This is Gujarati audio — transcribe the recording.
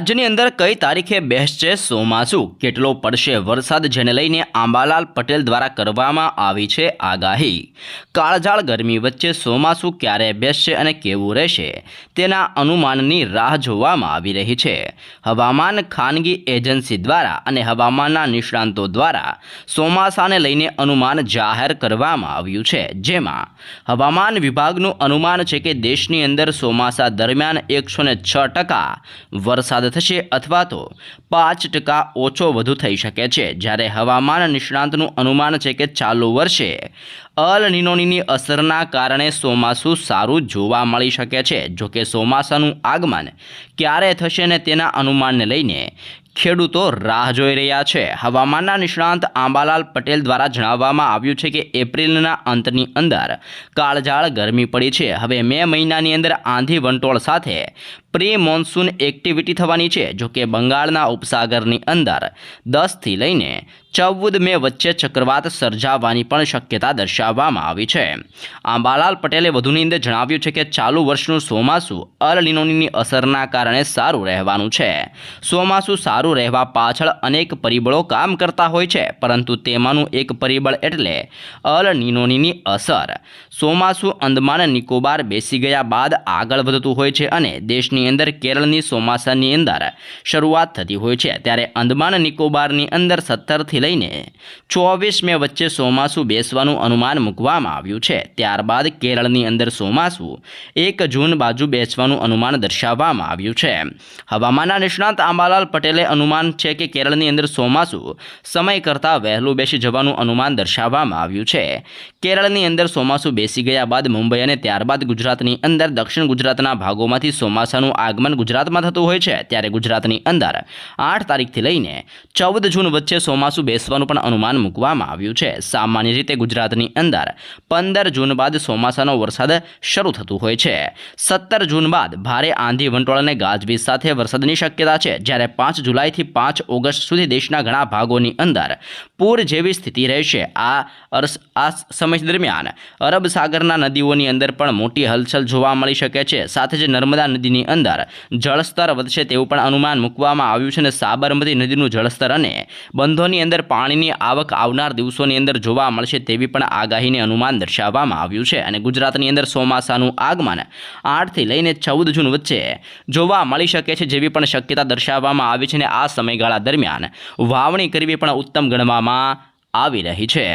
રાજ્યની અંદર કઈ તારીખે બેસશે ચોમાસું, કેટલો પડશે વરસાદ, જેને લઈને આંબાલાલ પટેલ દ્વારા કરવામાં આવી છે આગાહી। કાળઝાળ ગરમી વચ્ચે ચોમાસું ક્યારે બેસશે અને કેવું રહેશે તેના અનુમાનની રાહ જોવામાં આવી રહી છે। હવામાન ખાનગી એજન્સી દ્વારા અને હવામાનના નિષ્ણાંતો દ્વારા ચોમાસાને લઈને અનુમાન જાહેર કરવામાં આવ્યું છે, જેમાં હવામાન વિભાગનું અનુમાન છે કે દેશની અંદર ચોમાસા દરમિયાન 106% વરસાદ થશે અથવા તો 5% ઓછો વધુ થઈ શકે છે। જ્યારે હવામાન નિષ્ણાંતનું અનુમાન છે કે ચાલુ વર્ષે અલ નિનોની અસરના કારણે ચોમાસું સારું જોવા મળી શકે છે। જોકે ચોમાસાનું આગમન ક્યારે થશે ને તેના અનુમાનને લઈને ખેડૂતો રાહ જોઈ રહ્યા છે। હવામાનના નિષ્ણાંત આંબાલાલ પટેલ દ્વારા જણાવવામાં આવ્યું છે કે એપ્રિલના અંતની અંદર કાળઝાળ ગરમી પડી છે। હવે મે મહિનાની અંદર આંધી વંટોળ સાથે પ્રી મોન્સૂન એક્ટિવિટી થવાની છે। જોકે બંગાળના ઉપસાગરની અંદર 10થી લઈને 14 મે વચ્ચે ચક્રવાત સર્જાવાની પણ શક્યતા દર્શાવવામાં આવી છે। આંબાલાલ પટેલે વધુની અંદર જણાવ્યું છે કે ચાલુ વર્ષનું ચોમાસું અલ નિનોની અસરના કારણે સારું રહેવાનું છે। ચોમાસું સારું રહેવા પાછળ અનેક પરિબળો કામ કરતા હોય છે, પરંતુ તેમાંનું એક પરિબળ એટલે અલ નિનોની અસર। ચોમાસું અંદમાન નિકોબાર બેસી ગયા બાદ આગળ વધતું હોય છે અને દેશની અંદર કેરળની ચોમાસાની અંદર શરૂઆત થતી હોય છે। ત્યારે અંદમાન નિકોબારની અંદર 17થી લઈને 24 મે વચ્ચે ચોમાસું બેસવાનું અનુમાન મૂકવામાં આવ્યું છે। ત્યારબાદ કેરળની અંદર ચોમાસું 1 જૂન બાજુ બેસવાનું અનુમાન દર્શાવવામાં આવ્યું છે। હવામાનના નિષ્ણાંત આંબાલાલ પટેલે અનુમાન છે કે કેરળની અંદર ચોમાસું સમય કરતાં વહેલું બેસી જવાનું અનુમાન દર્શાવવામાં આવ્યું છે। કેરળની અંદર ચોમાસું બેસી ગયા બાદ મુંબઈ અને ત્યારબાદ ગુજરાતની અંદર દક્ષિણ ગુજરાતના ભાગોમાંથી ચોમાસાનું આગમન ગુજરાતમાં થતું હોય છે। ત્યારે ગુજરાતની અંદર 8 તારીખથી લઈને 14 જૂન વચ્ચે ચોમાસું બેસવાનું પણ અનુમાન મૂકવામાં આવ્યું છે। સામાન્ય રીતે ગુજરાતની અંદર 15 જૂન બાદ ચોમાસાનો વરસાદ શરૂ થતું હોય છે। 17 જૂન બાદ ભારે આંધી વંટોળ અને ગાજવીજ સાથે વરસાદની શક્યતા છે। જ્યારે 5 જુલાઈથી 5 ઓગસ્ટ સુધી દેશના ઘણા ભાગોની અંદર પૂર જેવી સ્થિતિ રહેશે। આ સમય દરમિયાન અરબ સાગરના નદીઓની અંદર પણ મોટી હલચલ જોવા મળી શકે છે। સાથે જ નર્મદા નદીની અંદર જળસ્તર વધશે તેવું પણ અનુમાન મૂકવામાં આવ્યું છે અને સાબરમતી નદીનું જળસ્તર અને બંધોની અંદર પાણીની આવક આવનાર દિવસોની અંદર જોવા મળશે તેવી પણ આગાહીને અનુમાન દર્શાવવામાં આવ્યું છે। અને ગુજરાતની અંદર ચોમાસાનું આગમન 8 થી લઈને 14 જૂન વચ્ચે જોવા મળી શકે છે જેવી પણ શક્યતા દર્શાવવામાં આવી છે અને આ સમયગાળા દરમિયાન વાવણી કરવી પણ ઉત્તમ ગણવામાં આવી રહી છે।